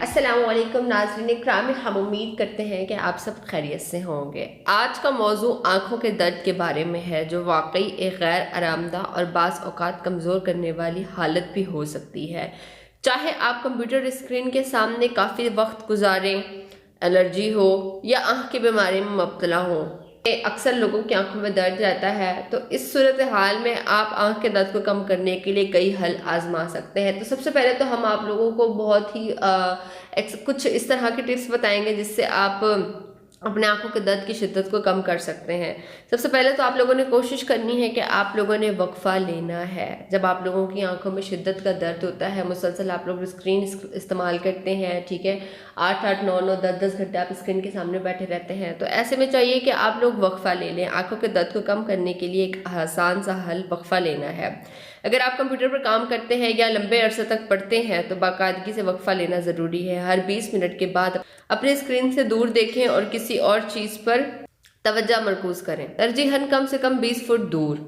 अस्सलामुअलैकुम नाज़रीन इकराम, हम उम्मीद करते हैं कि आप सब खैरियत से होंगे। आज का मौजू आँखों के दर्द के बारे में है, जो वाकई एक गैर आरामदा और बाज़ औक़ात कमज़ोर करने वाली हालत भी हो सकती है। चाहे आप कंप्यूटर स्क्रीन के सामने काफ़ी वक्त गुजारें, एलर्जी हो या आँख की बीमारी में मुब्तला हो, अक्सर लोगों की आंखों में दर्द रहता है। तो इस सूरत हाल में आप आंख के दर्द को कम करने के लिए कई हल आजमा सकते हैं। तो सबसे पहले तो हम आप लोगों को बहुत ही कुछ इस तरह के टिप्स बताएंगे जिससे आप अपने आंखों के दर्द की शिद्दत को कम कर सकते हैं। सबसे पहले तो आप लोगों ने कोशिश करनी है कि आप लोगों ने वक्फा लेना है। जब आप लोगों की आंखों में शिद्दत का दर्द होता है, मुसलसल आप लोग स्क्रीन इस्तेमाल करते हैं, ठीक है, 8-8, 9-9, 10-10 घंटे आप स्क्रीन के सामने बैठे रहते हैं, तो ऐसे में चाहिए कि आप लोग वक्फा ले लें। आंखों के दर्द को कम करने के लिए एक आसान सा हल वक्फा लेना है। अगर आप कंप्यूटर पर काम करते हैं या लंबे अरसे तक पढ़ते हैं तो बाकायदगी से वक्फा लेना ज़रूरी है। हर 20 मिनट के बाद अपने स्क्रीन से दूर देखें और किसी और चीज़ पर तवज्जो मरकूज करें, तरजीहन कम से कम 20 फुट दूर।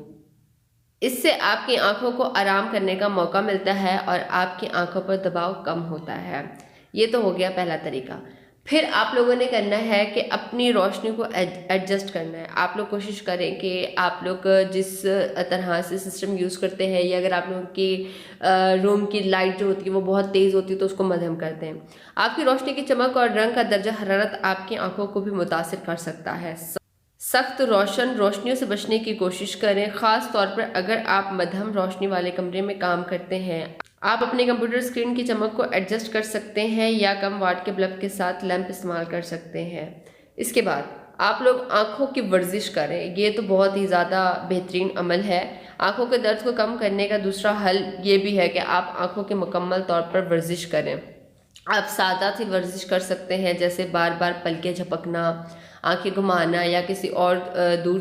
इससे आपकी आंखों को आराम करने का मौका मिलता है और आपकी आंखों पर दबाव कम होता है। ये तो हो गया पहला तरीका। फिर आप लोगों ने करना है कि अपनी रोशनी को एडजस्ट करना है। आप लोग कोशिश करें कि आप लोग जिस तरह से सिस्टम यूज़ करते हैं, या अगर आप लोगों की रूम की लाइट जो होती है वो बहुत तेज़ होती है तो उसको मध्यम कर दें। आपकी रोशनी की चमक और रंग का दर्जा हरारत आपकी आंखों को भी मुतासिर कर सकता है। सख्त रोशन रोशनियों से बचने की कोशिश करें, ख़ास तौर पर अगर आप मध्यम रोशनी वाले कमरे में काम करते हैं। आप अपने कंप्यूटर स्क्रीन की चमक को एडजस्ट कर सकते हैं या कम वाट के बल्ब के साथ लैंप इस्तेमाल कर सकते हैं। इसके बाद आप लोग आँखों की वर्जिश करें। ये तो बहुत ही ज़्यादा बेहतरीन अमल है। आँखों के दर्द को कम करने का दूसरा हल ये भी है कि आप आँखों की मुकम्मल तौर पर वर्जिश करें। आप सादा सी वर्जिश कर सकते हैं, जैसे बार बार पलकें झपकना, आंखें घुमाना या किसी और दूर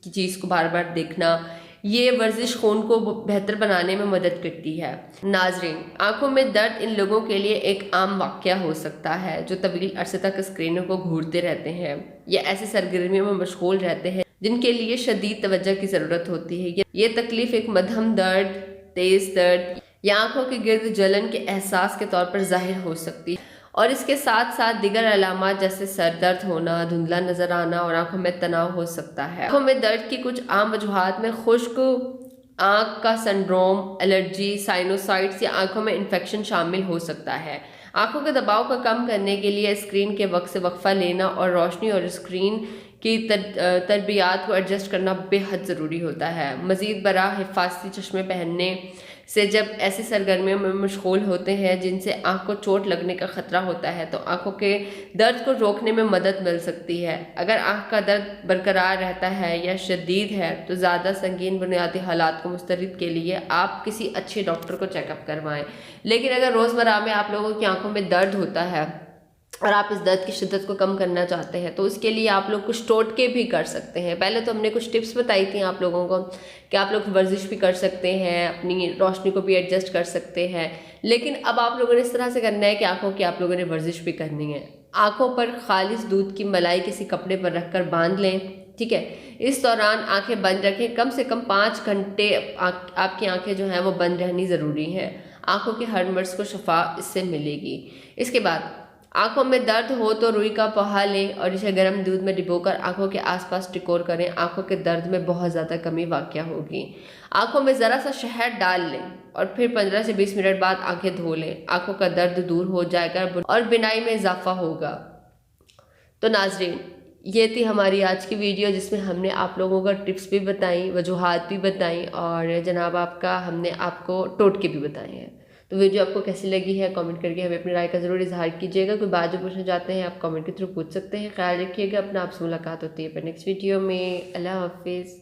की चीज़ को बार बार देखना। ये वर्जिश खून को बेहतर बनाने में मदद करती है। नाजरीन, आंखों में दर्द इन लोगों के लिए एक आम वाक़या हो सकता है जो तवील अरसे तक स्क्रीनों को घूरते रहते हैं या ऐसी सरगर्मियों में मशगूल रहते हैं जिनके लिए शदीद तवज्जो की ज़रूरत होती है। ये तकलीफ एक मध्यम दर्द, तेज़ दर्द या आंखों के गिर्द जलन के एहसास के तौर पर जाहिर हो सकती है, और इसके साथ साथ दीगर अलामात जैसे सर दर्द होना, धुंधला नजर आना और आंखों में तनाव हो सकता है। आंखों में दर्द की कुछ आम वजूहात में खुश्क आंख का सिंड्रोम, एलर्जी, साइनोसाइट्स या आंखों में इन्फेक्शन शामिल हो सकता है। आंखों के दबाव को कम करने के लिए स्क्रीन के वक्त से वक्फा लेना और रोशनी और स्क्रीन की तरबियात को एडजस्ट करना बेहद ज़रूरी होता है। मज़ीद बरा हिफाजती चश्मे पहनने से जब ऐसी सरगर्मियों में मशगूल होते हैं जिनसे आँख को चोट लगने का ख़तरा होता है तो आँखों के दर्द को रोकने में मदद मिल सकती है। अगर आँख का दर्द बरकरार रहता है या शदीद है तो ज़्यादा संगीन बुनियादी हालात को मुस्तरद के लिए आप किसी अच्छे डॉक्टर को चेकअप करवाएं। लेकिन अगर रोज़मर्रा में आप लोगों की आँखों में दर्द होता है और आप इस दर्द की शिद्दत को कम करना चाहते हैं तो उसके लिए आप लोग कुछ टोटके भी कर सकते हैं। पहले तो हमने कुछ टिप्स बताई थी आप लोगों को कि आप लोग वर्जिश भी कर सकते हैं, अपनी रोशनी को भी एडजस्ट कर सकते हैं, लेकिन अब आप लोगों ने इस तरह से करना है कि आंखों की आप लोगों ने वर्जिश भी करनी है। आंखों पर खालिस दूध की मलाई किसी कपड़े पर रखकर बांध लें, ठीक है। इस दौरान आंखें बंद रखें। कम से कम 5 घंटे आपकी आंखें जो हैं वो बंद रहनी ज़रूरी है। आंखों के हर मर्ज को शफा इससे मिलेगी। इसके बाद आंखों में दर्द हो तो रुई का पोहा लें और इसे गर्म दूध में डिबोकर आंखों के आसपास टिकोर करें। आंखों के दर्द में बहुत ज़्यादा कमी वाक़या होगी। आंखों में ज़रा सा शहद डाल लें और फिर 15 से 20 मिनट बाद आंखें धो लें। आंखों का दर्द दूर हो जाएगा और बिनाई में इजाफा होगा। तो नाजरीन, ये थी हमारी आज की वीडियो जिसमें हमने आप लोगों को टिप्स भी बताई, वजूहात भी बताई और जनाब आपका हमने आपको टोटके भी बताए हैं। तो वीडियो आपको कैसी लगी है कमेंट करके हमें अपनी राय का ज़रूर इजहार कीजिएगा। कोई बात जो पूछना चाहते हैं आप कमेंट के थ्रू पूछ सकते हैं। ख्याल रखिएगा अपना, आपसे मुलाकात होती है पर नेक्स्ट वीडियो में। अल्लाह हाफिज़।